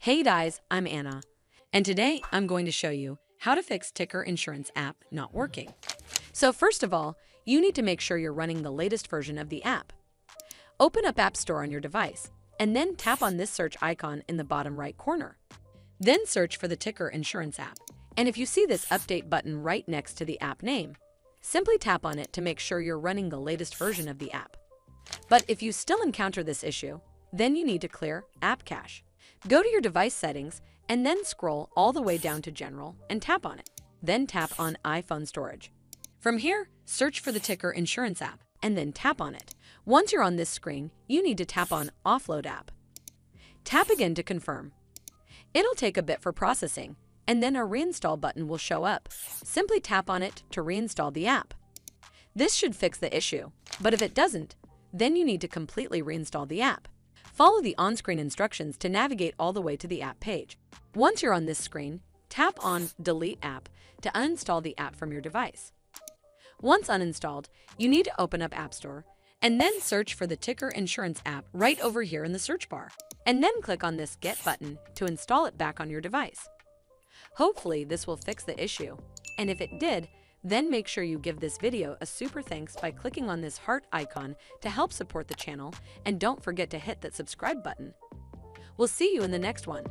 Hey guys, I'm Anna, and today I'm going to show you how to fix Ticker Insurance app not working. So first of all, you need to make sure you're running the latest version of the app. Open up App Store on your device, and then tap on this search icon in the bottom right corner. Then search for the Ticker Insurance app, and if you see this update button right next to the app name, simply tap on it to make sure you're running the latest version of the app. But if you still encounter this issue, then you need to clear App Cache. Go to your device settings and then scroll all the way down to General and tap on it. Then tap on iPhone Storage. From here, search for the Ticker Insurance app and then tap on it. Once you're on this screen, you need to tap on Offload App. Tap again to confirm. It'll take a bit for processing, and then a reinstall button will show up. Simply tap on it to reinstall the app. This should fix the issue, but if it doesn't, then you need to completely reinstall the app. Follow the on-screen instructions to navigate all the way to the app page. Once you're on this screen, tap on Delete App to uninstall the app from your device. Once uninstalled, you need to open up App Store and then search for the Ticker Insurance app right over here in the search bar, and then click on this Get button to install it back on your device. Hopefully this will fix the issue, and if it did, then make sure you give this video a super thanks by clicking on this heart icon to help support the channel, and don't forget to hit that subscribe button. We'll see you in the next one.